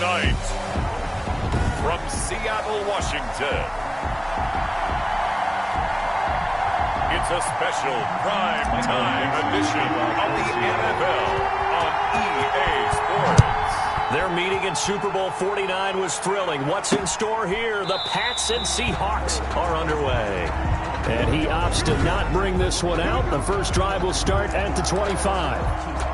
tonight, from Seattle, Washington, it's a special prime time edition of the NFL on EA Sports. Their meeting in Super Bowl 49 was thrilling. What's in store here? The Pats and Seahawks are underway. And he opts to not bring this one out. The first drive will start at the 25.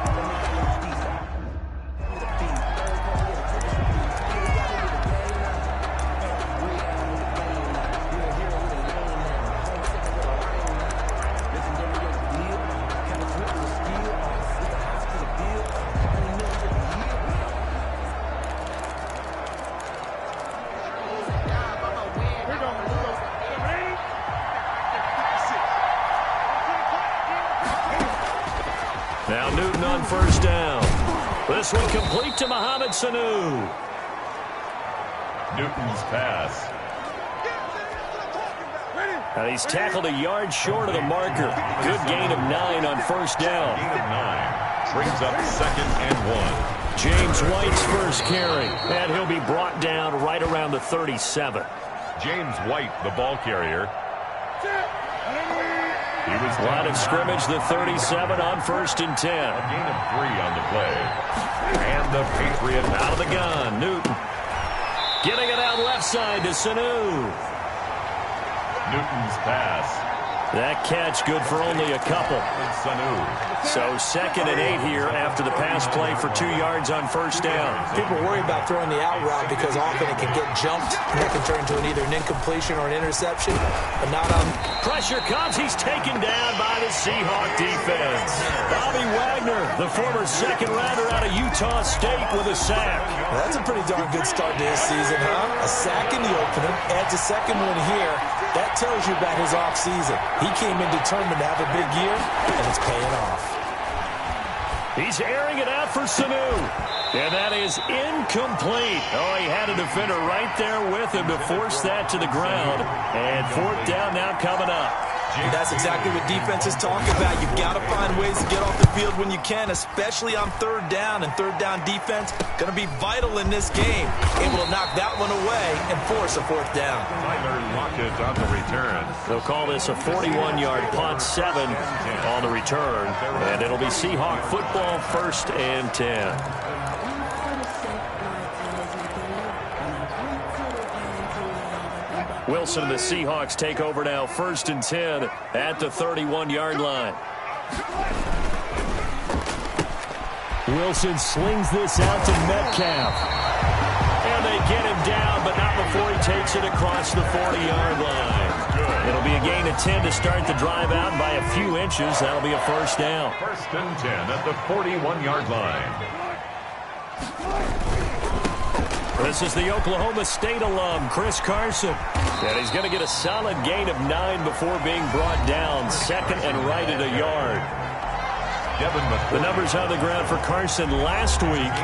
Now Newton on first down. This one complete to Mohamed Sanu. Newton's pass. And he's tackled a yard short of the marker. Good gain of 9 on first down. Gain of 9. Brings up 2nd and 1. James White's first carry. And he'll be brought down right around the 37. James White, the ball carrier. He was line of scrimmage, the 37 on 1st and 10. A gain of 3 on the play. And the Patriot out of the gun. Newton getting it out left side to Sanu. Newton's pass. That catch good for only a couple. So 2nd and 8 here after the pass play for 2 yards on first down. People worry about throwing the out route because often it can get jumped and that can turn into either an incompletion or an interception, but not on. Pressure comes. He's taken down by the Seahawk defense. Bobby Wagner, the former second rounder out of Utah State, with a sack. Well, that's a pretty darn good start to his season, huh? A sack in the opener, adds a second one here. That tells you about his offseason. He came in determined to have a big year, and it's paying off. He's airing it out for Sanu. And that is incomplete. Oh, he had a defender right there with him to force that to the ground. And 4th down now coming up. And that's exactly what defenses talk about. You've got to find ways to get off the field when you can, especially on 3rd down. And 3rd down defense going to be vital in this game. Able to knock that one away and force a 4th down. Tyler Lockett on the return. They'll call this a 41-yard punt, 7 on the return. And it'll be Seahawk football, 1st and 10. Wilson and the Seahawks take over now, 1st and 10 at the 31-yard line. Wilson slings this out to Metcalf. And they get him down, but not before he takes it across the 40-yard line. It'll be a gain of 10 to start the drive out by a few inches. That'll be a 1st down. 1st and 10 at the 41-yard line. This is the Oklahoma State alum, Chris Carson. And he's going to get a solid gain of 9 before being brought down. 2nd and right at a yard. The numbers on the ground for Carson last week.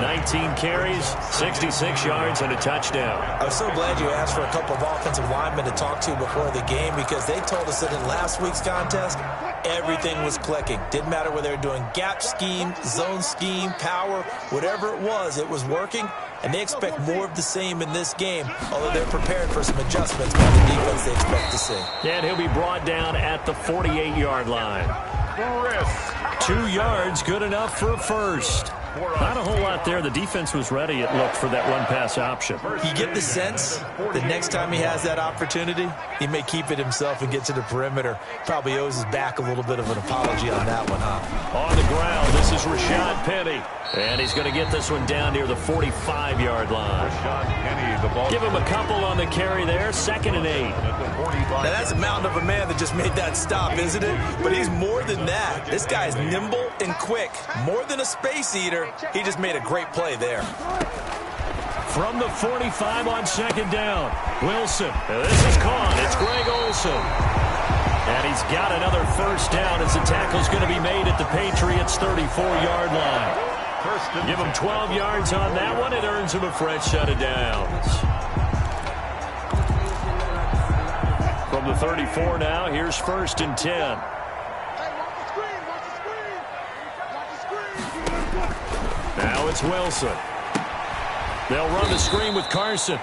19 carries, 66 yards, and a touchdown. I was so glad you asked for a couple of offensive linemen to talk to before the game because they told us that in last week's contest, everything was clicking. Didn't matter whether they were doing gap scheme, zone scheme, power, whatever it was working. And they expect more of the same in this game, although they're prepared for some adjustments by the defense they expect to see. And he'll be brought down at the 48-yard line. 2 yards, good enough for a first. Not a whole lot there. The defense was ready, it looked, for that run-pass option. You get the sense that next time he has that opportunity, he may keep it himself and get to the perimeter. Probably owes his back a little bit of an apology on that one, huh? On the ground, this is Rashad Penny. And he's going to get this one down near the 45-yard line. Rashad Penny, the ball. Give him a couple on the carry there. 2nd and 8. Now, that's a mountain of a man that just made that stop, isn't it? But he's more than that. This guy's nimble and quick. More than a space eater. He just made a great play there. From the 45 on 2nd down, Wilson. This is caught. It's Greg Olsen. And he's got another 1st down as the tackle's going to be made at the Patriots' 34-yard line. Give him 12 yards on that one. It earns him a fresh set of downs. From the 34 now, here's 1st and 10. Now it's Wilson. They'll run the screen with Carson.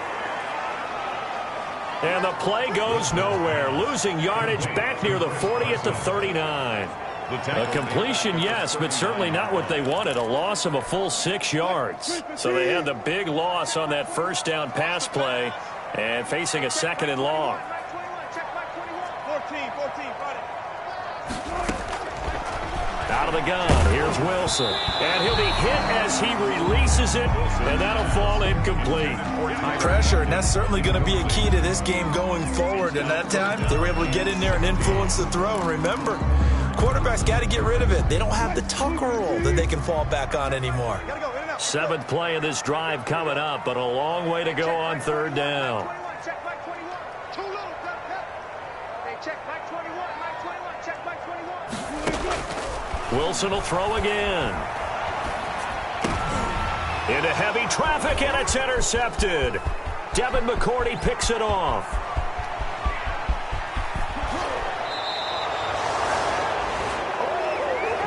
And the play goes nowhere. Losing yardage back near the 40 at the 39. A completion, yes, but certainly not what they wanted. A loss of a full 6 yards. So they had the big loss on that first down pass play and facing a 2nd and long. Out of the gun, here's Wilson. And he'll be hit as he releases it, and that'll fall incomplete. Pressure, and that's certainly going to be a key to this game going forward. And that time, they were able to get in there and influence the throw. And remember, quarterbacks got to get rid of it. They don't have the tuck roll that they can fall back on anymore. 7th play of this drive coming up, but a long way to go on 3rd down. Wilson will throw again. Into heavy traffic, and it's intercepted. Devin McCourty picks it off.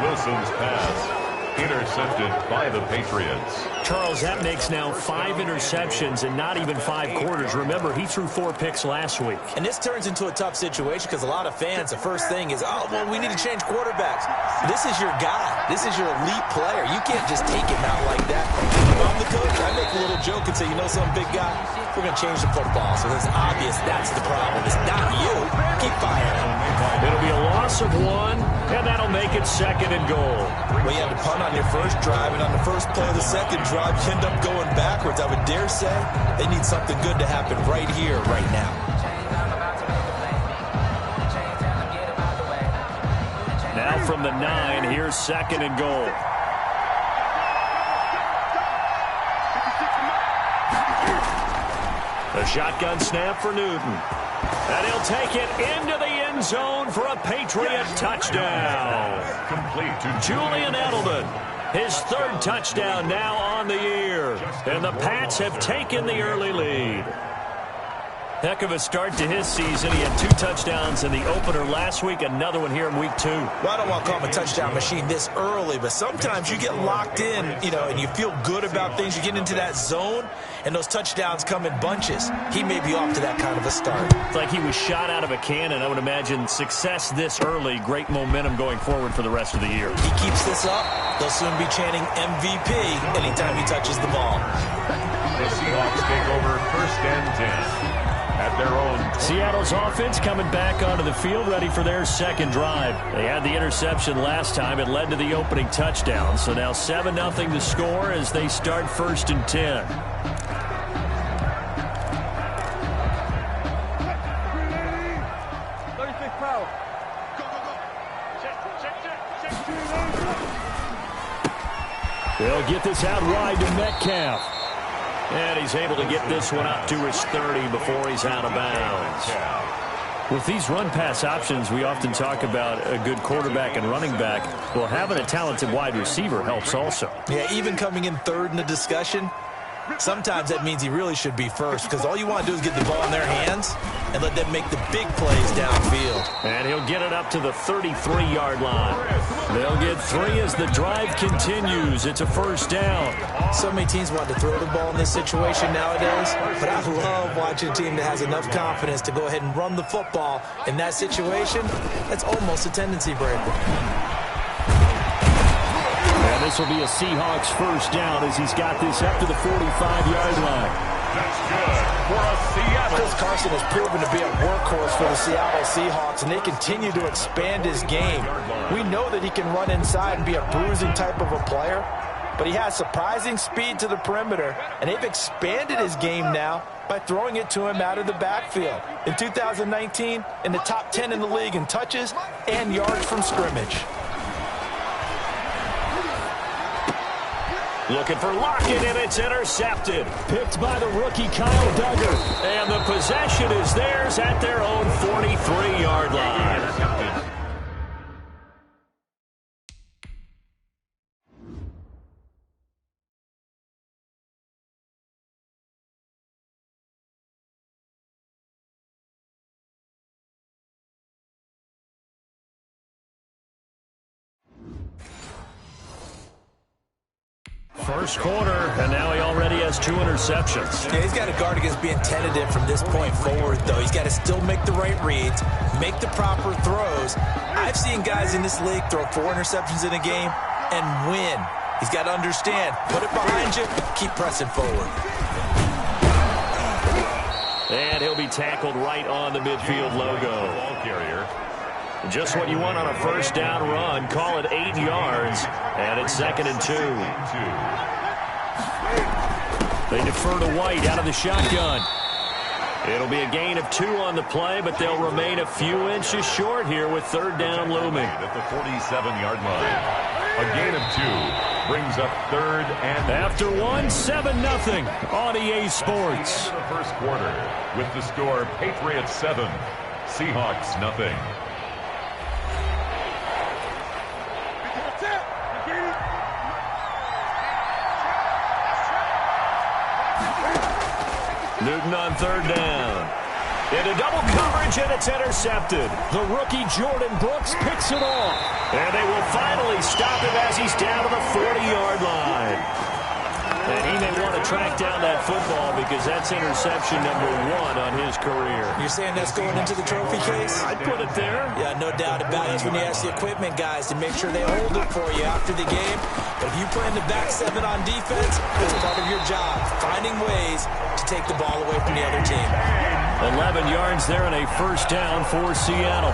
Wilson's pass intercepted by the Patriots. Charles, that makes now 5 interceptions and not even 5 quarters. Remember, he threw 4 picks last week. And this turns into a tough situation because a lot of fans, the first thing is, oh, well, we need to change quarterbacks. This is your guy. This is your elite player. You can't just take him out like that. If I'm the coach, I make a little joke and say, you know something, big guy? We're going to change the football. So it's obvious that's the problem. It's not you. Keep firing. It'll be a loss of 1, and that'll make it 2nd and goal. Well, you had to punt on your first drive, and on the first play of the second drive, you end up going backwards. I would dare say they need something good to happen right here, right now. Now from the 9, here's 2nd and goal. A shotgun snap for Newton. And he'll take it into the end zone for a Patriot touchdown. Complete to Julian Edelman, his 3rd touchdown now on the year. And the Pats have taken the early lead. Heck of a start to his season. He had 2 touchdowns in the opener last week, another one here in week 2. Well, I don't want to call him a touchdown machine this early, but sometimes you get locked in, and you feel good about things. You get into that zone, and those touchdowns come in bunches. He may be off to that kind of a start. It's like he was shot out of a cannon. I would imagine success this early, great momentum going forward for the rest of the year. He keeps this up, they'll soon be chanting MVP anytime he touches the ball. the Seahawks take over 1st and 10. At their own. Seattle's offense coming back onto the field, ready for their 2nd drive. They had the interception last time. It led to the opening touchdown. So now 7-0 to score as they start 1st and 10. They'll get this out wide to Metcalf. And he's able to get this one up to his 30 before he's out of bounds. With these run-pass options, we often talk about a good quarterback and running back. Well, having a talented wide receiver helps also. Yeah, even coming in 3rd in the discussion, sometimes that means he really should be 1st because all you want to do is get the ball in their hands and let them make the big plays downfield. And he'll get it up to the 33-yard line. They'll get 3 as the drive continues. It's a 1st down. So many teams want to throw the ball in this situation nowadays, but I love watching a team that has enough confidence to go ahead and run the football. In that situation, that's almost a tendency breaker. And this will be a Seahawks 1st down as he's got this up to the 45-yard line. That's good for a Seattle. Chris Carson has proven to be a workhorse for the Seattle Seahawks, and they continue to expand his game. We know that he can run inside and be a bruising type of a player, but he has surprising speed to the perimeter, and they've expanded his game now by throwing it to him out of the backfield. In 2019, in the top 10 in the league in touches and yards from scrimmage. Looking for Lockett, and it's intercepted. Picked by the rookie Kyle Duggar. And the possession is theirs at their own 43-yard line. First quarter, and now he already has 2 interceptions. Yeah, he's got to guard against being tentative from this point forward, though. He's got to still make the right reads, make the proper throws. I've seen guys in this league throw 4 interceptions in a game and win. He's got to understand, put it behind you, keep pressing forward. And he'll be tackled right on the midfield logo. Ball carrier. Just what you want on a first down run. Call it 8 yards, and it's 2nd and 2. They defer to White out of the shotgun. It'll be a gain of 2 on the play, but they'll remain a few inches short here with 3rd down looming. At the 47-yard line. A gain of 2 brings up 3rd and... After 1, 7-0 on EA Sports. The first quarter with the score Patriots 7, Seahawks 0. Newton on 3rd down. Into double coverage, and it's intercepted. The rookie Jordan Brooks picks it off. And they will finally stop him as he's down to the 40-yard line. And he may want to track down that football because that's interception number 1 on his career. You're saying that's going into the trophy case? I'd put it there. Yeah, no doubt about it. That's when you ask the equipment guys to make sure they hold it for you after the game. But if you play in the back 7 on defense, it's part of your job, finding ways to take the ball away from the other team. 11 yards there and a first down for Seattle.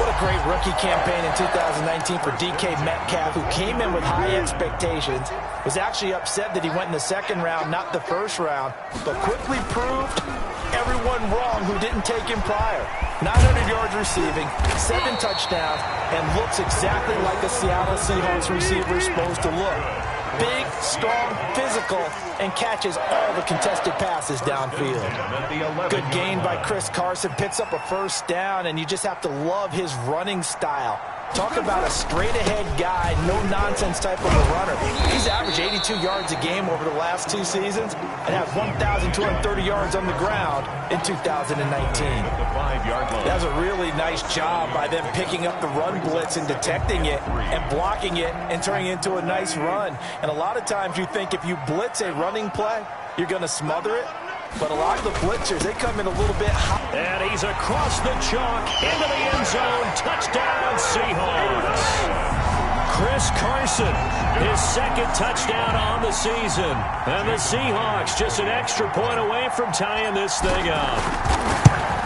What a great rookie campaign in 2019 for DK Metcalf, who came in with high expectations, was actually upset that he went in the 2nd round, not the 1st round, but quickly proved everyone wrong who didn't take him prior. 900 yards receiving, 7 touchdowns, and looks exactly like a Seattle Seahawks receiver is supposed to look. Big, strong, physical, and catches all the contested passes downfield. Good gain by Chris Carson, picks up a first down, and you just have to love his running style. Talk about a straight-ahead guy, no-nonsense type of a runner. He's averaged 82 yards a game over the last 2 seasons and has 1,230 yards on the ground in 2019. That was a really nice job by them picking up the run blitz and detecting it and blocking it and turning it into a nice run. And a lot of times you think if you blitz a running play, you're going to smother it. But a lot of the blitzers, they come in a little bit high. And he's across the chalk into the end zone. Touchdown, Seahawks. Chris Carson, his 2nd touchdown on the season. And the Seahawks just an extra point away from tying this thing up.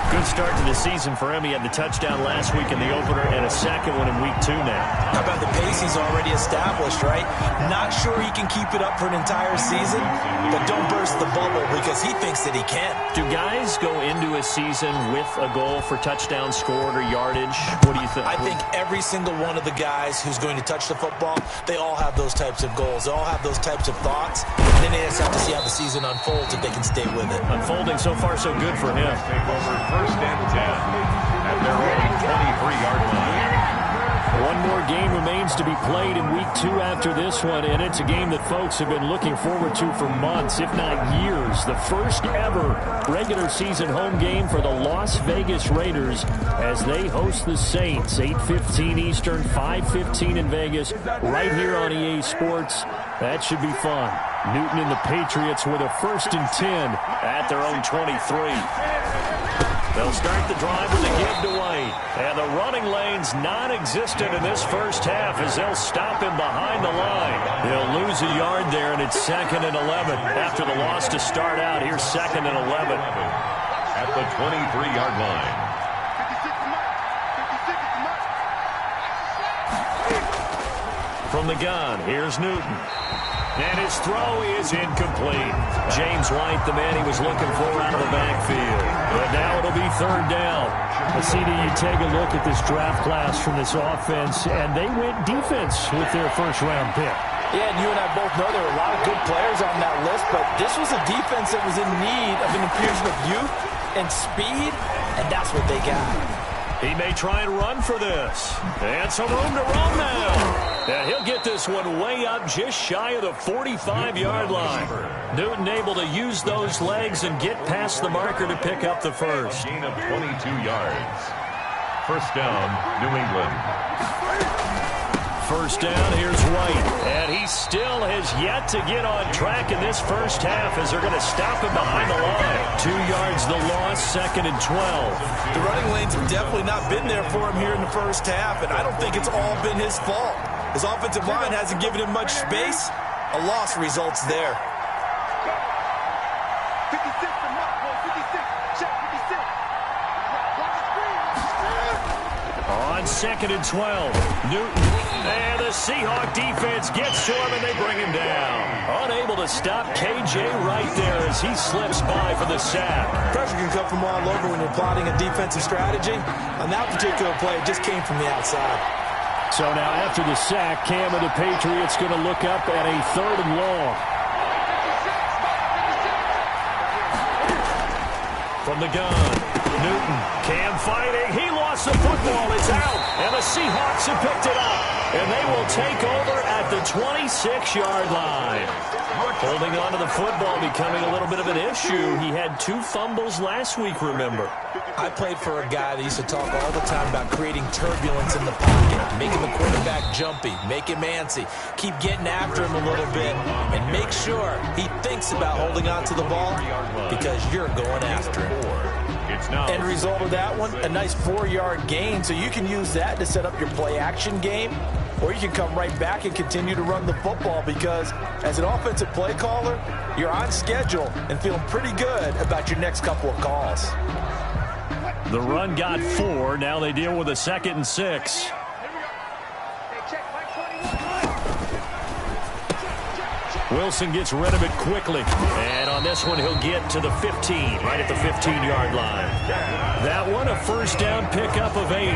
Good start to the season for him. He had the touchdown last week in the opener and a 2nd one in week 2 now. How about the pace he's already established, right? Not sure he can keep it up for an entire season, but don't burst the bubble because he thinks that he can. Do guys go into a season with a goal for touchdown scored or yardage? What do you think? I think every single one of the guys who's going to touch the football, they all have those types of goals. They all have those types of thoughts. And then they just have to see how the season unfolds if they can stay with it. Unfolding so far so good for him. Take over 1st and 10 at their own 23-yard line. One more game remains to be played in week 2 after this one, and it's a game that folks have been looking forward to for months, if not years. The first ever regular season home game for the Las Vegas Raiders as they host the Saints. 8:15 Eastern, 5:15 in Vegas, right here on EA Sports. That should be fun. Newton and the Patriots with a 1st and 10 at their own 23. They'll start the drive with a give to White. And the running lane's non-existent in this first half as they'll stop him behind the line. They'll lose a yard there, and it's 2nd and 11. After the loss to start out, here's 2nd and 11. At the 23-yard line. From the gun, here's Newton. And his throw is incomplete. James White, the man he was looking for out of the backfield. But now it'll be 3rd down. CD, you take a look at this draft class from this offense, and they went defense with their 1st-round pick. Yeah, and you and I both know there were a lot of good players on that list, but this was a defense that was in need of an infusion of youth and speed, and that's what they got. He may try and run for this. And some room to run now. And he'll get this one way up just shy of the 45-yard line. Newton able to use those legs and get past the marker to pick up the 1st. Gain of 22 yards. 1st down, New England. first down. Here's White. And he still has yet to get on track in this first half as they're going to stop him behind the line. 2 yards the loss, 2nd and 12. The running lanes have definitely not been there for him here in the first half, and I don't think it's all been his fault. His offensive line hasn't given him much space. A loss results there. 56, check 56. On 2nd and 12, Newton. And the Seahawk defense gets to him, and they bring him down. Unable to stop KJ right there as he slips by for the sack. Pressure can come from all over when you're plotting a defensive strategy. On that particular play, it just came from the outside. So now after the sack, Cam and the Patriots going to look up at a 3rd and long. From the gun, Newton, Cam fighting. He lost the football. It's out. And the Seahawks have picked it up. And they will take over at the 26-yard line. Holding on to the football becoming a little bit of an issue. He had 2 fumbles last week, remember. I played for a guy that used to talk all the time about creating turbulence in the pocket, making the quarterback jumpy, make him antsy, keep getting after him a little bit, and make sure he thinks about holding on to the ball because you're going after him. End result of that one, a nice 4-yard gain, so you can use that to set up your play-action game, or you can come right back and continue to run the football because as an offensive play caller, you're on schedule and feeling pretty good about your next couple of calls. The run got 4. Now they deal with a 2nd and 6. Wilson gets rid of it quickly. And on this one, he'll get to the 15, right at the 15-yard line. That one, a first down pickup of 8.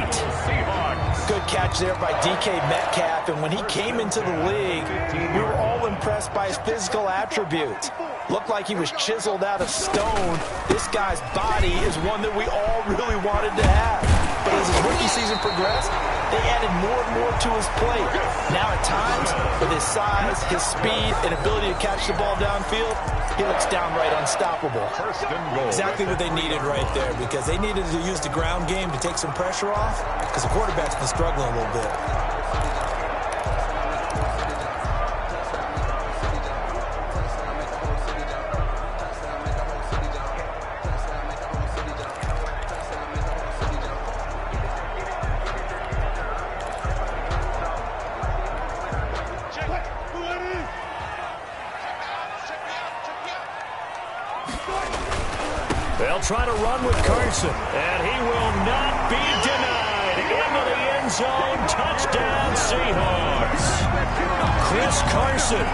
Good catch there by DK Metcalf. And when he came into the league, we were all impressed by his physical attributes. Looked like he was chiseled out of stone. This guy's body is one that we all really wanted to have. But as his rookie season progressed, they added more and more to his plate. Now at times, with his size, his speed, and ability to catch the ball downfield, he looks downright unstoppable. Exactly what they needed right there because they needed to use the ground game to take some pressure off because the quarterback's been struggling a little bit. They'll try to run with Carson, and he will not be denied. Into the end zone, touchdown Seahawks. Chris Carson,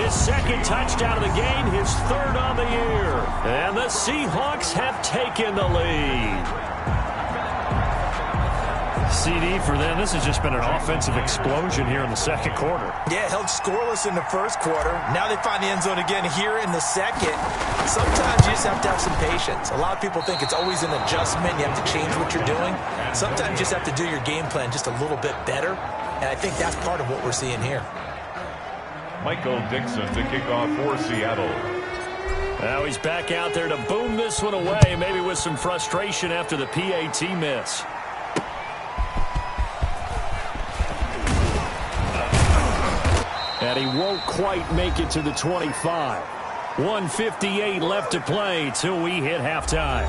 his 2nd touchdown of the game, his 3rd on the year. And the Seahawks have taken the lead. CD for them, this has just been an offensive explosion here in the 2nd quarter. Yeah, held scoreless in the 1st quarter. Now they find the end zone again here in the 2nd. Sometimes you just have to have some patience. A lot of people think it's always an adjustment. You have to change what you're doing. Sometimes you just have to do your game plan just a little bit better. And I think that's part of what we're seeing here. Michael Dixon to kick off for Seattle. Now he's back out there to boom this one away, maybe with some frustration after the PAT miss. And he won't quite make it to the 25. 1:58 left to play till we hit halftime.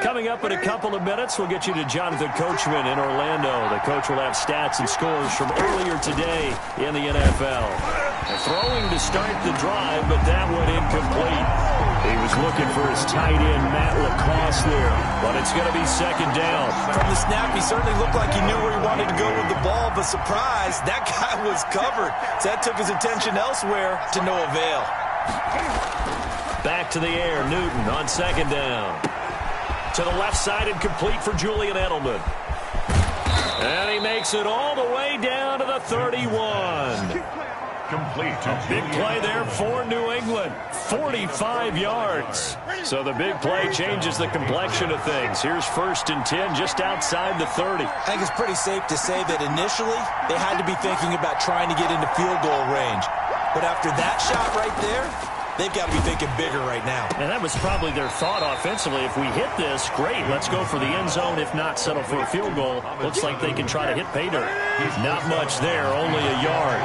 Coming up in a couple of minutes, we'll get you to Jonathan Coachman in Orlando. The coach will have stats and scores from earlier today in the NFL. Throwing to start the drive, but that went incomplete. He was looking for his tight end, Matt Lacoste there, but it's going to be 2nd down. From the snap, he certainly looked like he knew where he wanted to go with the ball, but surprise, that guy was covered. So that took his attention elsewhere to no avail. Back to the air, Newton on 2nd down. To the left side and complete for Julian Edelman. And he makes it all the way down to the 31. Complete to Big play there for New England. 45 yards. So the big play changes the complexion of things. Here's 1st and 10 just outside the 30. I think it's pretty safe to say that initially they had to be thinking about trying to get into field goal range. But after that shot right there, they've got to be thinking bigger right now. And that was probably their thought offensively. If we hit this, great, let's go for the end zone. If not, settle for a field goal. Looks like they can try to hit pay dirt. Not much there, only a yard.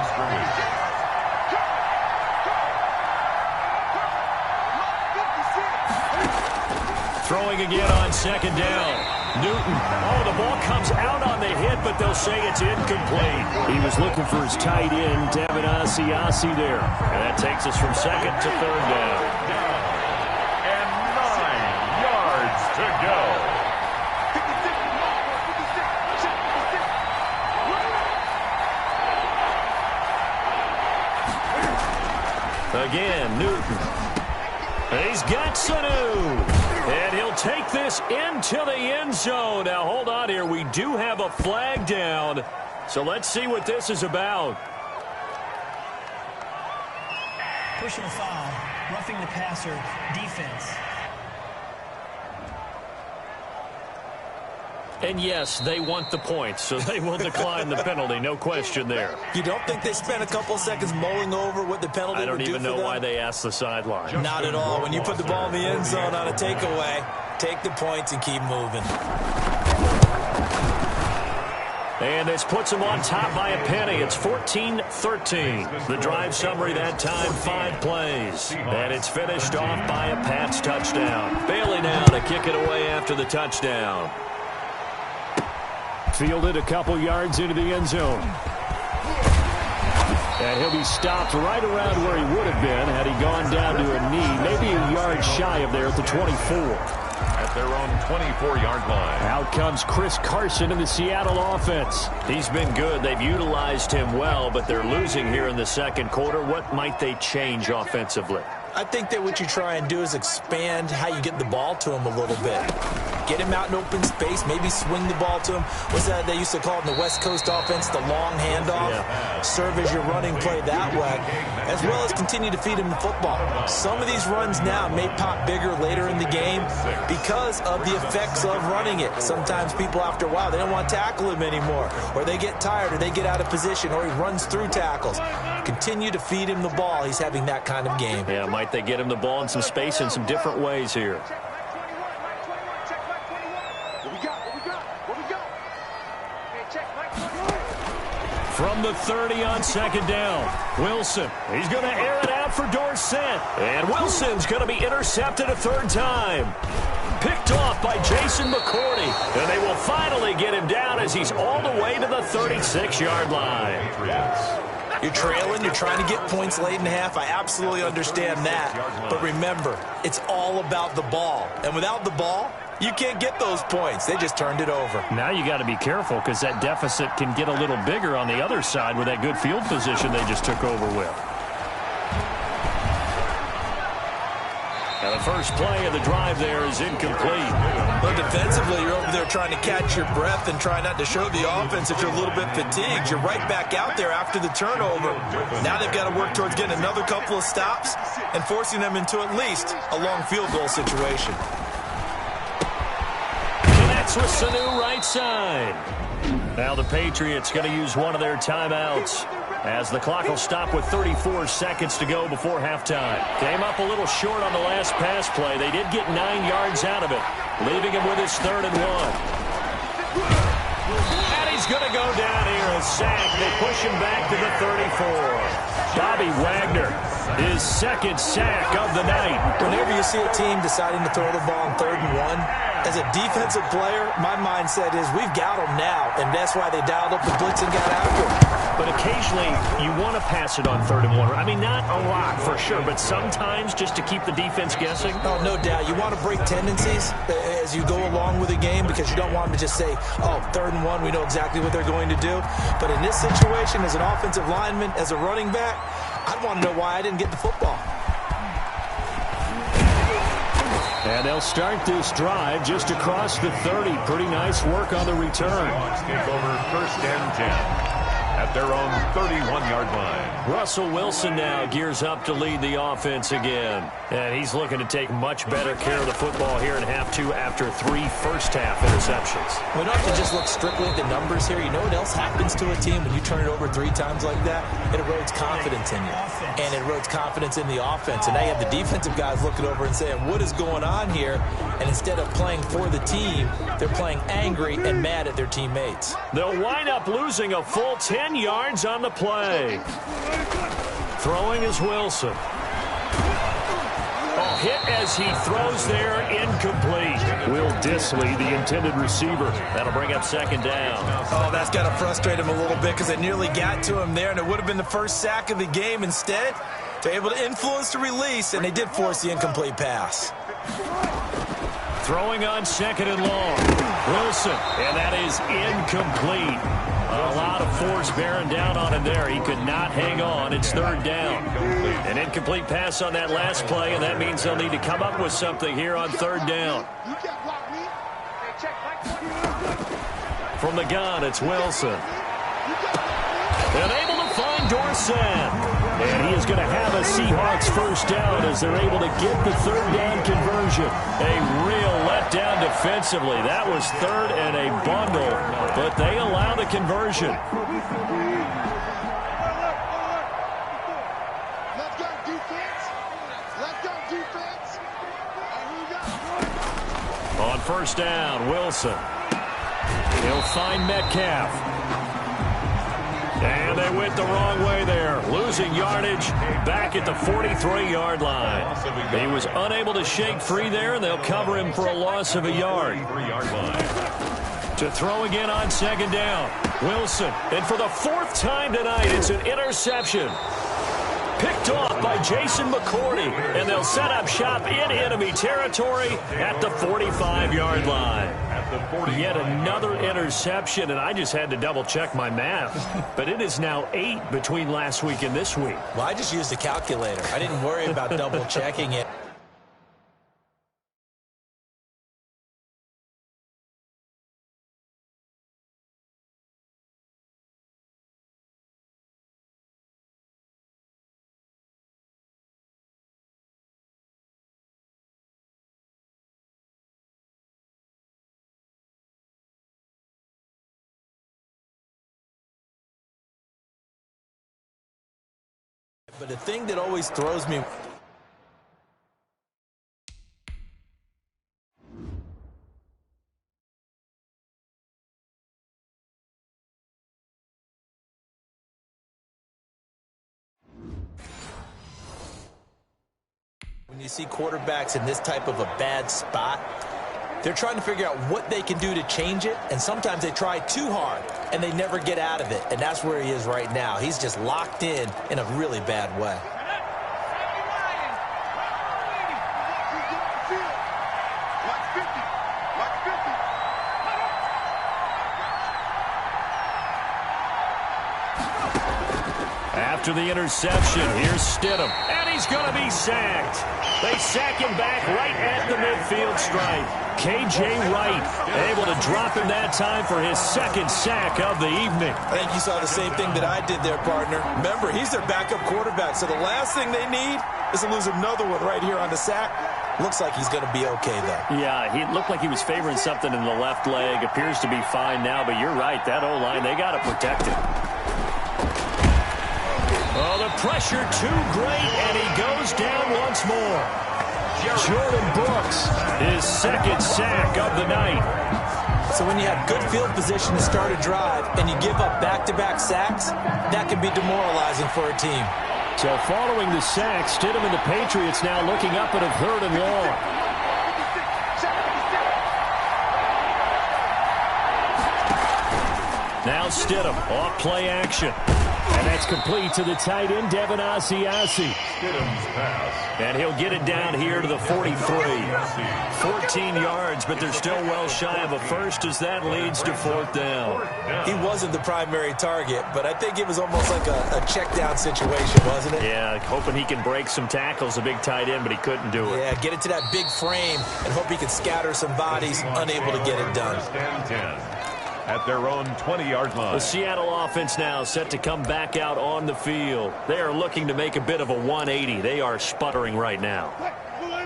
Throwing again on second down. Newton. Oh, the ball comes out on the hit, but they'll say it's incomplete. He was looking for his tight end, Devin Asiasi there. And that takes us from second to third down. And 9 yards to go. Again, Newton. He's got Sanu. And he'll take this into the end zone. Now, hold on here. We do have a flag down. So let's see what this is about. Personal foul, roughing the passer, defense. And yes, they want the points, so they will decline the penalty. No question there. You don't think they spent a couple of seconds mulling over what the penalty would do for them? I don't even know why they asked the sideline. Not at all. When you put the ball in the end zone on a takeaway, take the points and keep moving. And this puts them on top by a penny. It's 14-13. The drive summary that time, 5 plays. And it's finished off by a Pats touchdown. Bailey now to kick it away after the touchdown. Fielded a couple yards into the end zone. And he'll be stopped right around where he would have been had he gone down to a knee, maybe a yard shy of there at the 24. At their own 24-yard line. Out comes Chris Carson in the Seattle offense. He's been good. They've utilized him well, but they're losing here in the second quarter. What might they change offensively? I think that what you try and do is expand how you get the ball to him a little bit. Get him out in open space, maybe swing the ball to him. What's that they used to call it in the West Coast offense, the long handoff? Yeah. Serve as your running play that way, as well as continue to feed him the football. Some of these runs now may pop bigger later in the game because of the effects of running it. Sometimes people, after a while, they don't want to tackle him anymore, or they get tired, or they get out of position, or he runs through tackles. Continue to feed him the ball. He's having that kind of game. Yeah, might they get him the ball in some space in some different ways here? From the 30 on second down, Wilson. He's going to air it out for Dorsett. And Wilson's going to be intercepted a third time. Picked off by Jason McCourty. And they will finally get him down as he's all the way to the 36-yard line. You're trailing, you're trying to get points late in the half. I absolutely understand that. But remember, it's all about the ball. And without the ball, you can't get those points. They just turned it over. Now you got to be careful because that deficit can get a little bigger on the other side with that good field position they just took over with. Now the first play of the drive there is incomplete. But defensively, you're over there trying to catch your breath and try not to show the offense that you're a little bit fatigued. You're right back out there after the turnover. Now they've got to work towards getting another couple of stops and forcing them into at least a long field goal situation. Connects with Sanu right side. Now the Patriots going to use one of their timeouts as the clock will stop with 34 seconds to go before halftime. Came up a little short on the last pass play. They did get 9 yards out of it, leaving him with his 3rd and 1. And he's going to go down here, a sack. They push him back to the 34. Bobby Wagner, his 2nd sack of the night. Whenever you see a team deciding to throw the ball on 3rd and 1, as a defensive player, my mindset is we've got them now, and that's why they dialed up the blitz and got after it. But occasionally, you want to pass it on 3rd and 1. I mean, not a lot for sure, but sometimes just to keep the defense guessing. Oh, no doubt. You want to break tendencies as you go along with the game because you don't want them to just say, oh, 3rd and 1, we know exactly what they're going to do. But in this situation, as an offensive lineman, as a running back, I'd want to know why I didn't get the football. And they'll start this drive just across the 30. Pretty nice work on the return. Take over 1st and 10. at their own 31-yard line. Russell Wilson now gears up to lead the offense again. And he's looking to take much better care of the football here in half two after 3 first-half interceptions. We don't have to just look strictly at the numbers here. You know what else happens to a team when you turn it over 3 times like that? It erodes confidence in you. And it erodes confidence in the offense. And now you have the defensive guys looking over and saying, what is going on here? And instead of playing for the team, they're playing angry and mad at their teammates. They'll wind up losing a full 10 yards on the play. Throwing is Wilson. Oh, hit as he throws there, incomplete. Will Dissly, the intended receiver. That'll bring up second down. Oh, that's got to frustrate him a little bit because it nearly got to him there, and it would have been the first sack of the game. Instead, they're able to influence the release, and they did force the incomplete pass. Throwing on second and long. Wilson, and that is incomplete. A lot of force bearing down on him there. He could not hang on. It's third down. An incomplete pass on that last play, and that means they'll need to come up with something here on third down. From the gun, it's Wilson. And able to find Dorsett. And he is going to have a Seahawks first down as they're able to get the third down conversion. A real letdown defensively. That was third and a bundle, but they allow the conversion. Let's go defense. Let's go defense. On first down, Wilson. He'll find Metcalf. And they went the wrong way there. Losing yardage back at the 43-yard line. He was unable to shake free there, and they'll cover him for a loss of a yard. To throw again on second down. Wilson. And for the 4th time tonight, it's an interception. Picked off by Jason McCourty. And they'll set up shop in enemy territory at the 45-yard line. Yet another interception, and I just had to double-check my math. But it is now 8 between last week and this week. Well, I just used a calculator. I didn't worry about double-checking it. But the thing that always throws me... when you see quarterbacks in this type of a bad spot, they're trying to figure out what they can do to change it, and sometimes they try too hard, and they never get out of it, and that's where he is right now. He's just locked in a really bad way. After the interception, here's Stidham, and he's going to be sacked. They sack him back right at the midfield stripe. K.J. Wright able to drop him that time for his 2nd sack of the evening. I think you saw the same thing that I did there, partner. Remember, he's their backup quarterback, so the last thing they need is to lose another one right here on the sack. Looks like he's going to be okay, though. Yeah, he looked like he was favoring something in the left leg. Appears to be fine now, but you're right. That O-line, they got to protect him. Oh, the pressure too great, and he goes down once more. Jordan Brooks, his 2nd sack of the night. So when you have good field position to start a drive and you give up back-to-back sacks, that can be demoralizing for a team. So following the sack, Stidham and the Patriots now looking up at a 3rd and long. Now Stidham, off play action. And that's complete to the tight end, Devin Asiasi. Stidham's pass. And he'll get it down here to the 43. 14 yards, but they're still well shy of a first as that leads to 4th down. He wasn't the primary target, but I think it was almost like a check-down situation, wasn't it? Yeah, hoping he can break some tackles, a big tight end, but he couldn't do it. Yeah, get it to that big frame and hope he can scatter some bodies, unable to get it done. at their own 20-yard line. The Seattle offense now set to come back out on the field. They are looking to make a bit of a 180. They are sputtering right now.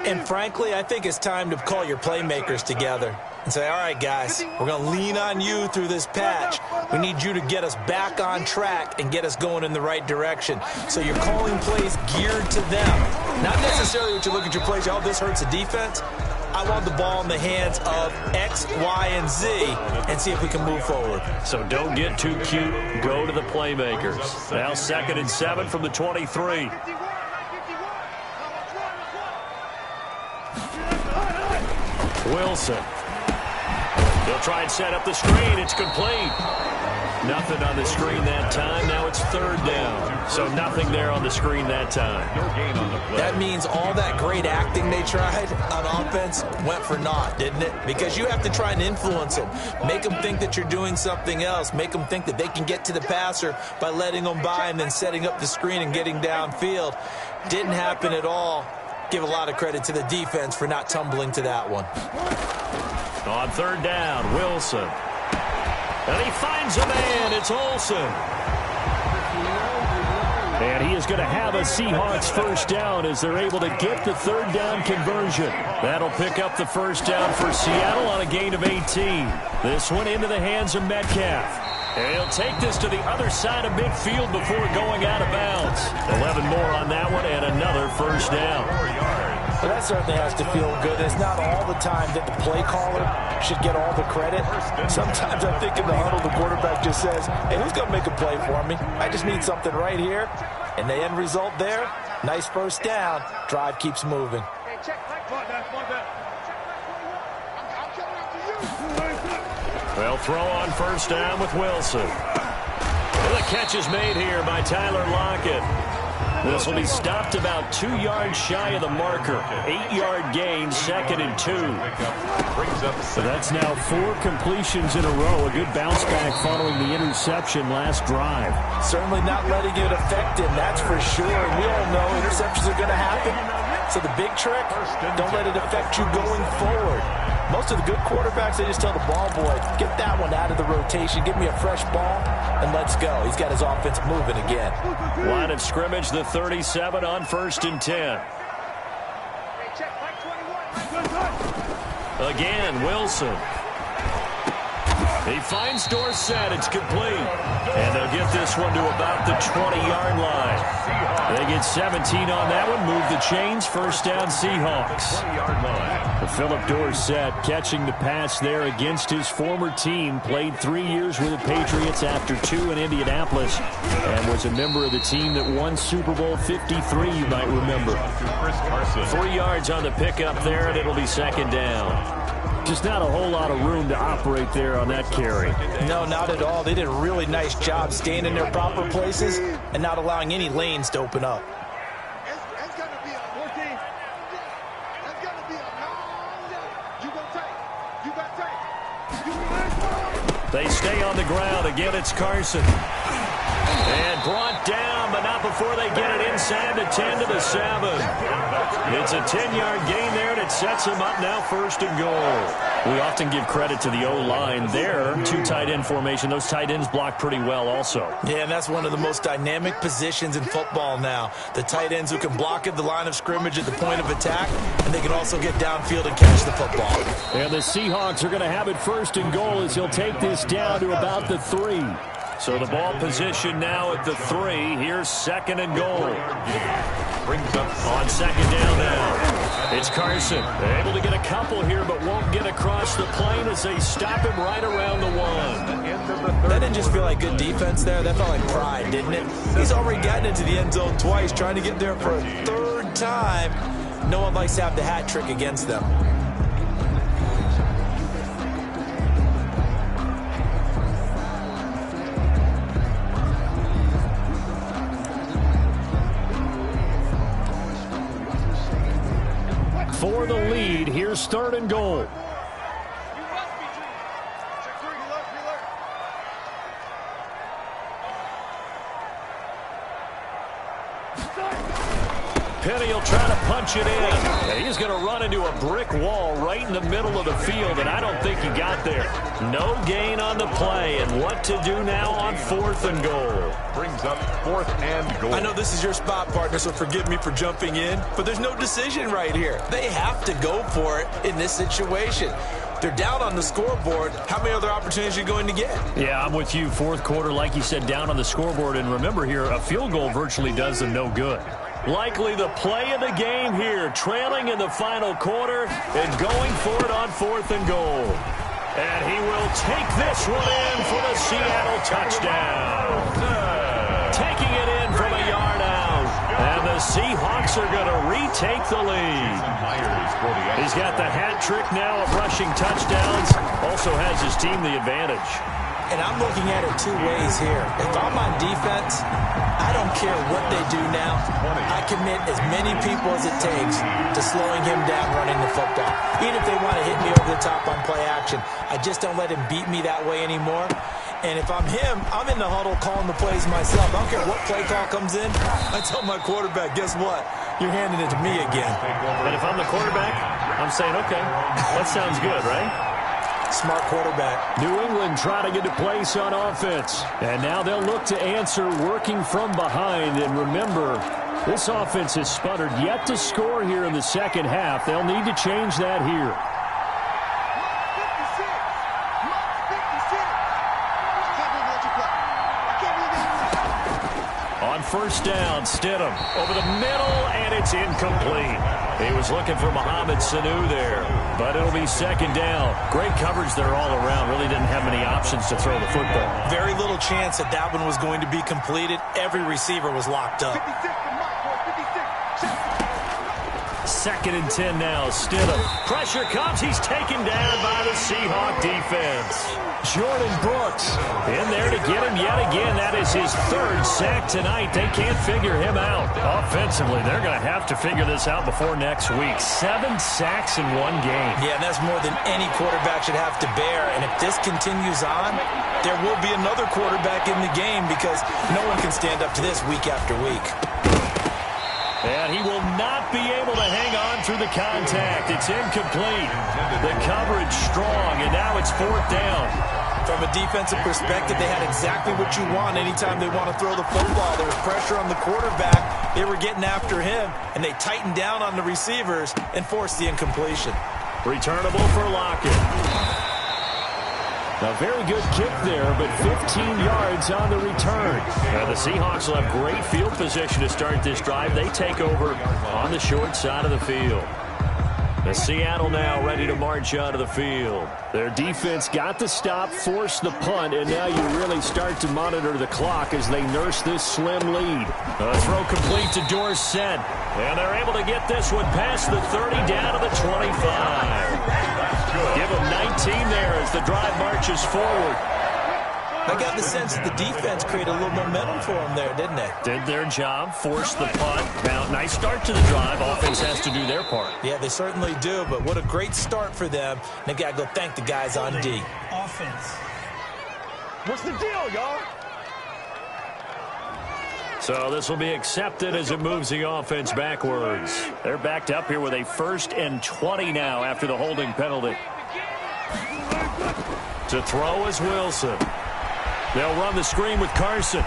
And frankly, I think it's time to call your playmakers together and say, all right, guys, we're going to lean on you through this patch. We need you to get us back on track and get us going in the right direction. So you're calling plays geared to them. Not necessarily what you look at your plays, oh, this hurts the defense. I want the ball in the hands of X, Y, and Z and see if we can move forward. So don't get too cute. Go to the playmakers. Now 2nd and 7 from the 23. Wilson. He'll try and set up the screen. It's complete. Nothing on the screen that time. Now it's 3rd down. So nothing there on the screen that time. No gain on the play. That means all that great acting they tried on offense went for naught, didn't it? Because you have to try and influence them. Make them think that you're doing something else. Make them think that they can get to the passer by letting them by and then setting up the screen and getting downfield. Didn't happen at all. Give a lot of credit to the defense for not tumbling to that one. On 3rd down, Wilson. And he finds a man. It's Olsen. And he is going to have a Seahawks 1st down as they're able to get the 3rd down conversion. That'll pick up the 1st down for Seattle on a gain of 18. This one into the hands of Metcalf. And he'll take this to the other side of midfield before going out of bounds. 11 more on that one and another 1st down. Well, that certainly has to feel good. It's not all the time that the play caller should get all the credit. Sometimes I think in the huddle, the quarterback just says, hey, who's going to make a play for me? I just need something right here. And the end result there, nice 1st down. Drive keeps moving. They'll throw on 1st down with Wilson. And the catch is made here by Tyler Lockett. This will be stopped about 2 yards shy of the marker. 8-yard gain, 2nd and 2. So that's now 4 completions in a row. A good bounce back following the interception last drive. Certainly not letting it affect him, that's for sure. And we all know interceptions are going to happen. So the big trick, don't let it affect you going forward. Most of the good quarterbacks, they just tell the ball boy, get that one out of the rotation, give me a fresh ball, and let's go. He's got his offense moving again. Line of scrimmage, the 37 on 1st and 10. Again, Wilson. He finds Dorsett. It's complete. And they'll get this one to about the 20-yard line. They get 17 on that one. Move the chains. 1st down, Seahawks. 20-yard line. Philip Dorsett catching the pass there against his former team. Played 3 years with the Patriots after 2 in Indianapolis. And was a member of the team that won Super Bowl 53, you might remember. 3 yards on the pickup there, and it'll be 2nd down. Just not a whole lot of room to operate there on that carry. No, not at all. They did a really nice job staying in their proper places and not allowing any lanes to open up. It's going to be a 14. It's going to be a long day. You got tape. They stay on the ground. Again, it's Carson. And brought down, but not before they get it inside the 10 to the 7. It's a 10-yard gain there, and it sets them up now 1st and goal. We often give credit to the O-line there. 2 tight end formation. Those tight ends block pretty well also. Yeah, and that's one of the most dynamic positions in football now. The tight ends who can block at the line of scrimmage at the point of attack, and they can also get downfield and catch the football. And the Seahawks are going to have it 1st and goal as he'll take this down to about the 3. So the ball position now at the 3. Here's 2nd and goal. Brings up on 2nd down now. It's Carson. They're able to get a couple here, but won't get across the plane as they stop him right around the 1. That didn't just feel like good defense there. That felt like pride, didn't it? He's already gotten into the end zone twice, trying to get there for a 3rd time. No one likes to have the hat trick against them. For the lead, here's 3rd and goal. Penny will try to punch it in. And he's going to run into a brick wall right in the middle of the field, and I don't think he got there. No gain on the play, and what to do now on 4th and goal. Brings up 4th and goal. I know this is your spot, partner, so forgive me for jumping in, but there's no decision right here. They have to go for it in this situation. They're down on the scoreboard. How many other opportunities are you going to get? Yeah, I'm with you. 4th quarter, like you said, down on the scoreboard. And remember here, a field goal virtually does them no good. Likely the play of the game here, trailing in the final quarter and going for it on 4th and goal. And he will take this one in for the Seattle touchdown. Taking it in from a yard out. And the Seahawks are going to retake the lead. He's got the hat trick now of rushing touchdowns. Also has his team the advantage. And I'm looking at it two ways here. If I'm on defense, I don't care what they do now. I commit as many people as it takes to slowing him down running the football. Even if they want to hit me over the top on play action, I just don't let him beat me that way anymore. And if I'm him, I'm in the huddle calling the plays myself. I don't care what play call comes in. I tell my quarterback, guess what? You're handing it to me again. And if I'm the quarterback, I'm saying, okay, that sounds good, right? Smart quarterback. New England trying to get a place on offense. And now they'll look to answer working from behind. And remember, this offense has sputtered yet to score here in the second half. They'll need to change that here. On 1st down, Stidham over the middle, and it's incomplete. He was looking for Mohamed Sanu there, but it'll be 2nd down. Great coverage there all around. Really didn't have many options to throw the football. Very little chance that that one was going to be completed. Every receiver was locked up. 2nd and 10 now. Stidham. Pressure comes. He's taken down by the Seahawk defense. Jordan Brooks in there to get him yet again. That is his 3rd sack tonight. They can't figure him out. Offensively, they're going to have to figure this out before next week. 7 sacks in one game. Yeah, that's more than any quarterback should have to bear. And if this continues on, there will be another quarterback in the game because no one can stand up to this week after week. And he will not be able to hang on through the contact. It's incomplete. The coverage strong, and now it's 4th down. From a defensive perspective, they had exactly what you want anytime they want to throw the football. There was pressure on the quarterback. They were getting after him, and they tightened down on the receivers and forced the incompletion. Returnable for Lockett. A very good kick there, but 15 yards on the return. Now the Seahawks will have great field position to start this drive. They take over on the short side of the field. The Seattle now ready to march onto the field. Their defense got the stop, forced the punt, and now you really start to monitor the clock as they nurse this slim lead. A throw complete to Dorsett, and they're able to get this one past the 30 down to the 25. Give them 19 there as the drive marches forward. I got the sense that the defense created a little momentum for them there, didn't they? Did their job, forced the punt. Now, nice start to the drive. Offense has to do their part. Yeah, they certainly do, but what a great start for them. They got to go thank the guys on D. Offense. What's the deal, y'all? So this will be accepted as it moves the offense backwards. They're backed up here with a 1st and 20 now after the holding penalty. To throw is Wilson. They'll run the screen with Carson.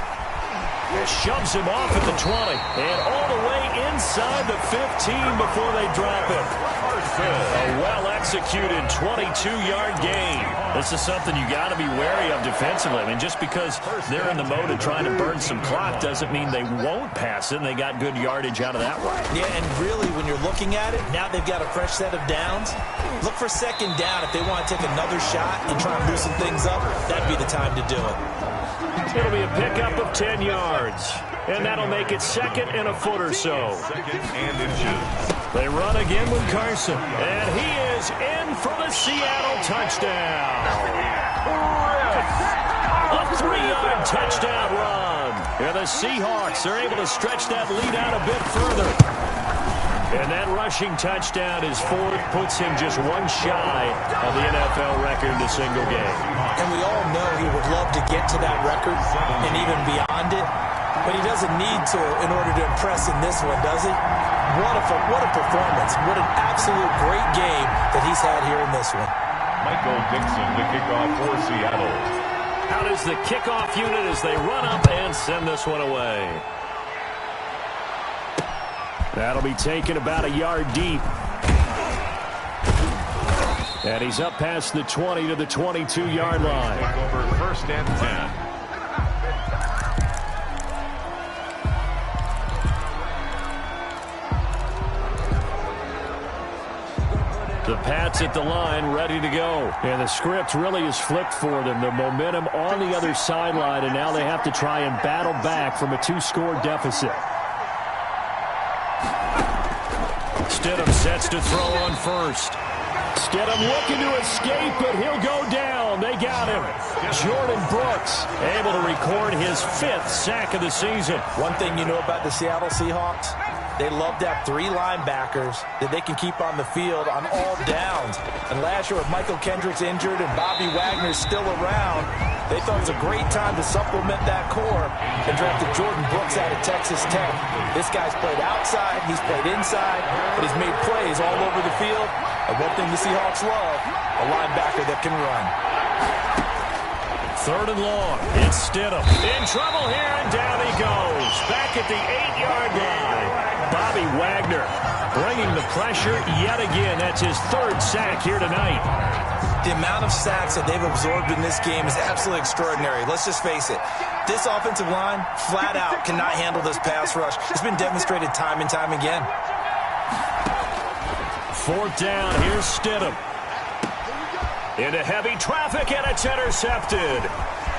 Shoves him off at the 20. And all the way inside the 15 before they drop him. A well-executed 22-yard gain. This is something you got to be wary of defensively. I mean, just because they're in the mode of trying to burn some clock doesn't mean they won't pass it, and they got good yardage out of that one. Yeah, and really, when you're looking at it, now they've got a fresh set of downs. Look for 2nd down. If they want to take another shot and try and loosen things up, that'd be the time to do it. It'll be a pickup of 10 yards, and that'll make it 2nd and a foot or so. 2nd and inches. They run again with Carson, and he is in for the Seattle touchdown. A 3-yard touchdown run. And the Seahawks are able to stretch that lead out a bit further. And that rushing touchdown is 4th, puts him just one shy of the NFL record in a single game. And we all know he would love to get to that record and even beyond it. but he doesn't need to in order to impress in this one, does he? What a performance. What an absolute great game that he's had here in this one. Michael Dixon to kick off for Seattle. Out is the kickoff unit as they run up and send this one away. That'll be taken about a yard deep. And he's up past the 20 to the 22-yard line. Take over first and 10. The Pats at the line, ready to go. And the script really is flipped for them. The momentum on the other sideline, and now they have to try and battle back from a 2-score deficit. Stidham sets to throw on first. Stidham looking to escape, but he'll go down. They got him. Jordan Brooks able to record his 5th sack of the season. One thing you know about the Seattle Seahawks, they love to have 3 linebackers that they can keep on the field on all downs. And last year with Michael Kendricks injured and Bobby Wagner still around, they thought it was a great time to supplement that core and drafted Jordan Brooks out of Texas Tech. This guy's played outside, he's played inside, but he's made plays all over the field. And one thing the Seahawks love, a linebacker that can run. 3rd and long. It's Stidham. In trouble here, and down he goes. Back at the 8-yard line. Bobby Wagner bringing the pressure yet again. That's his 3rd sack here tonight. The amount of sacks that they've absorbed in this game is absolutely extraordinary. Let's just face it. This offensive line, flat out, cannot handle this pass rush. It's been demonstrated time and time again. 4th down. Here's Stidham. Into heavy traffic, and it's intercepted.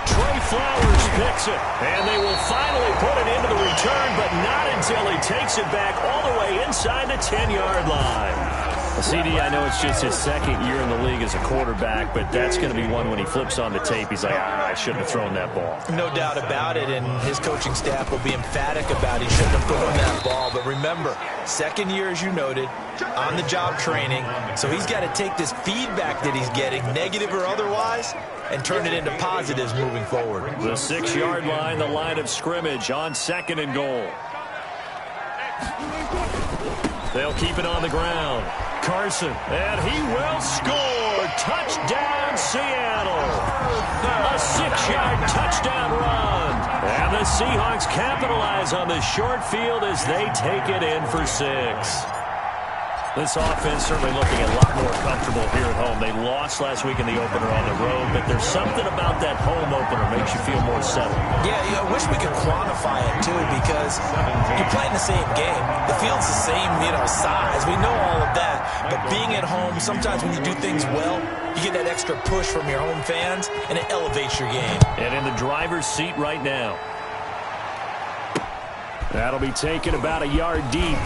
Trey Flowers picks it, and they will finally put it into the return, but not until he takes it back all the way inside the 10-yard line. CD, I know it's just his 2nd year in the league as a quarterback, but that's going to be one when he flips on the tape, he's like, I shouldn't have thrown that ball. No doubt about it, and his coaching staff will be emphatic about he shouldn't have thrown that ball. But remember, 2nd year, as you noted, on-the-job training, so he's got to take this feedback that he's getting, negative or otherwise, and turn it into positives moving forward. The 6-yard line, the line of scrimmage on 2nd and goal. They'll keep it on the ground. Carson, and he will score. Touchdown, Seattle. A 6-yard touchdown run. And the Seahawks capitalize on the short field as they take it in for 6. This offense certainly looking a lot more comfortable here at home. They lost last week in the opener on the road, but there's something about that home opener makes you feel more settled. Yeah, I wish we could quantify it, too, because you're playing the same game. The field's the same, size. We know all of that. But being at home, sometimes when you do things well, you get that extra push from your home fans, and it elevates your game. And in the driver's seat right now. That'll be taken about a yard deep.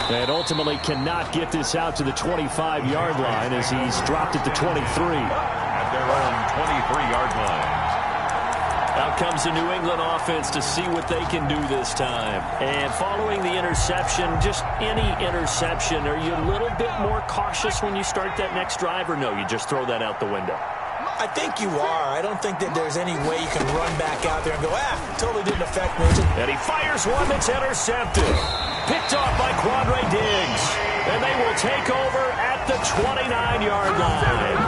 And ultimately cannot get this out to the 25-yard line as he's dropped at the 23. At their own 23-yard line. Out comes the New England offense to see what they can do this time. And following the interception, just any interception, are you a little bit more cautious when you start that next drive, or no, you just throw that out the window? I think you are. I don't think that there's any way you can run back out there and go, totally didn't affect me. And he fires one that's intercepted. Picked off by Quandre Diggs. And they will take over at the 29-yard line.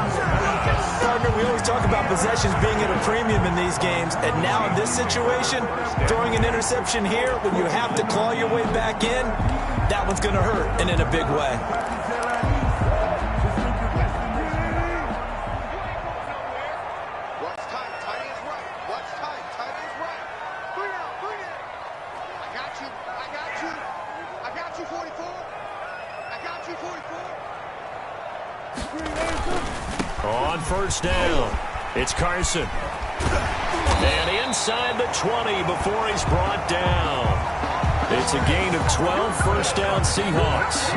Partner, we always talk about possessions being at a premium in these games. And now in this situation, throwing an interception here when you have to claw your way back in, that one's going to hurt, and in a big way. On 1st down, it's Carson. And inside the 20 before he's brought down. It's a gain of 12, 1st down Seahawks.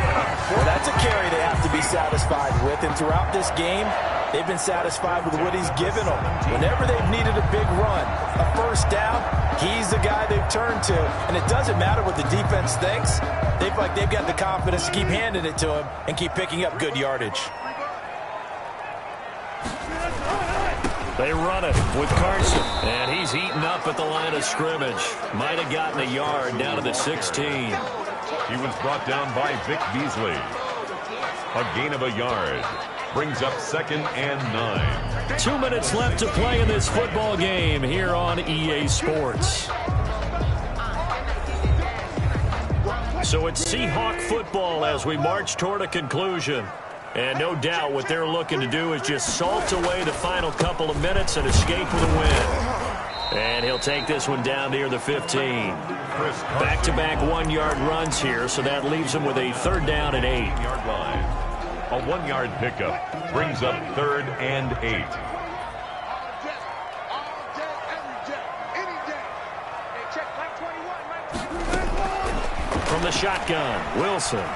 Well, that's a carry they have to be satisfied with. And throughout this game, they've been satisfied with what he's given them. Whenever they've needed a big run, a 1st down, he's the guy they've turned to. And it doesn't matter what the defense thinks. They feel like they've got the confidence to keep handing it to him and keep picking up good yardage. They run it with Carson. And he's eaten up at the line of scrimmage. Might have gotten a yard down to the 16. He was brought down by Vic Beasley. A gain of a yard. Brings up 2nd and 9. 2 minutes left to play in this football game here on EA Sports. So it's Seahawk football as we march toward a conclusion. And no doubt what they're looking to do is just salt away the final couple of minutes and escape with a win. And he'll take this one down near the 15. Back-to-back 1-yard runs here, so that leaves him with a 3rd down and 8. Yard line. A 1-yard pickup brings up 3rd and 8. From the shotgun, Wilson.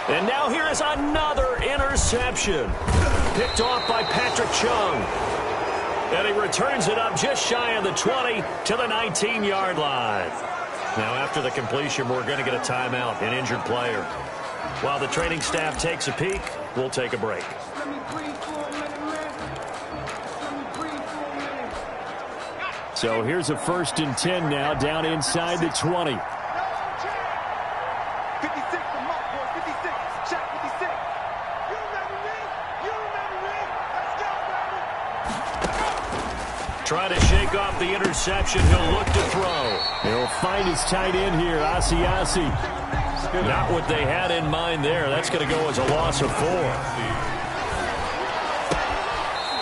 And now here is another interception. Picked off by Patrick Chung. And he returns it up just shy of the 20 to the 19-yard line. Now after the completion, we're going to get a timeout, an injured player. While the training staff takes a peek, we'll take a break. So here's a 1st and 10 now, down inside the 20. Trying to shake off the interception. He'll look to throw. He'll find his tight end here, Asiasi. Not what they had in mind there. That's going to go as a loss of 4.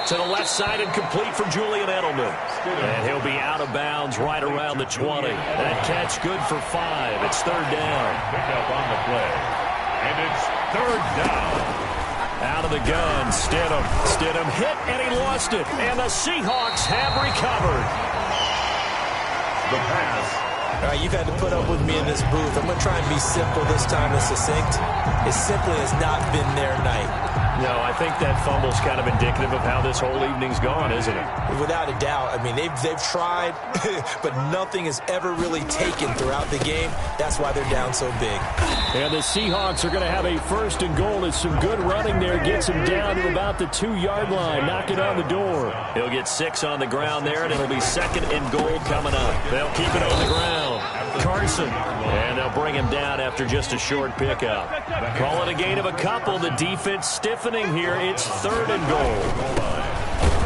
To the left side and complete for Julian Edelman. And he'll be out of bounds right around the 20. That catch good for 5. It's 3rd down. Pick up on the play. And it's 3rd down. Out of the gun, Stidham. Stidham hit, and he lost it. And the Seahawks have recovered. The pass. All right, you've had to put up with me in this booth. I'm going to try and be simple this time and succinct. It simply has not been their night. No, I think that fumble's kind of indicative of how this whole evening's gone, isn't it? Without a doubt. I mean, they've tried, but nothing is ever really taken throughout the game. That's why they're down so big. And the Seahawks are going to have a 1st and goal as some good running there gets him down to about the 2-yard line, knocking on the door. He'll get 6 on the ground there, and it'll be 2nd and goal coming up. They'll keep it on the ground. Carson. And they'll bring him down after just a short pickup. Call it a gain of a couple. The defense stiffening here. It's 3rd and goal.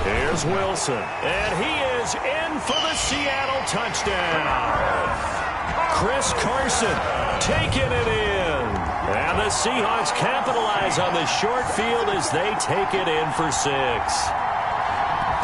Here's Wilson. And he is in for the Seattle touchdown. Chris Carson taking it in. And the Seahawks capitalize on the short field as they take it in for 6.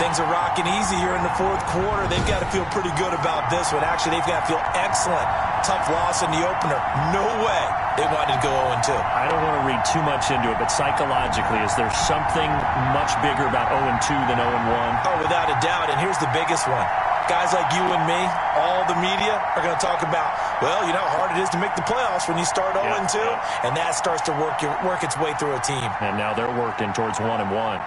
Things are rocking easy here in the 4th quarter. They've got to feel pretty good about this one. Actually, they've got to feel excellent. Tough loss in the opener. No way they wanted to go 0-2. I don't want to read too much into it, but psychologically, is there something much bigger about 0-2 than 0-1? Oh, without a doubt. And here's the biggest one. Guys like you and me, all the media, are going to talk about, well, you know how hard it is to make the playoffs when you start 0-2. And that starts to work its way through a team. And now they're working towards 1-1.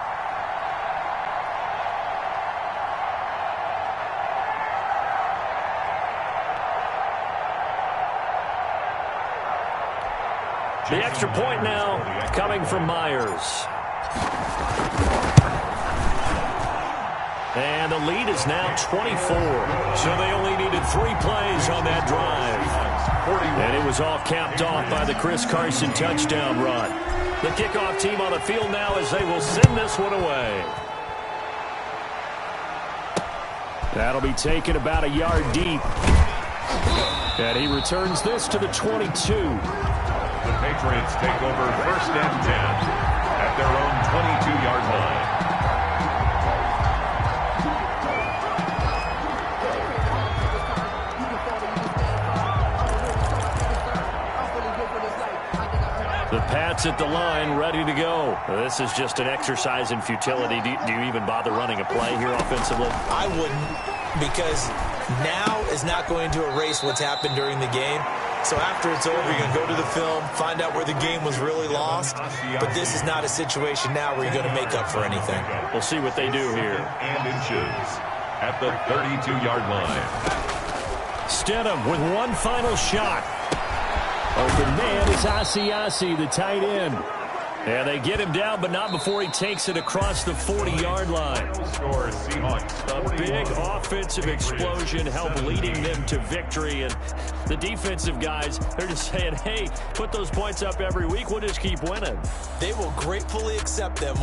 The extra point now coming from Myers. And the lead is now 24. So they only needed 3 plays on that drive. And it was all capped off by the Chris Carson touchdown run. The kickoff team on the field now as they will send this one away. That'll be taken about a yard deep. And he returns this to the 22. The Patriots take over 1st and 10 at their own 22-yard line. The Pats at the line, ready to go. This is just an exercise in futility. Do you even bother running a play here offensively? I wouldn't, because now is not going to erase what's happened during the game. So after it's over, you're going to go to the film, find out where the game was really lost. But this is not a situation now where you're going to make up for anything. We'll see what they do here. And inches at the 32-yard line. Stidham with one final shot. Open man is Asiasi, the tight end. And they get him down, but not before he takes it across the 40-yard line. Score Seahawks. A big offensive explosion helped leading them to victory. And the defensive guys, they're just saying, hey, put those points up every week. We'll just keep winning. They will gratefully accept them.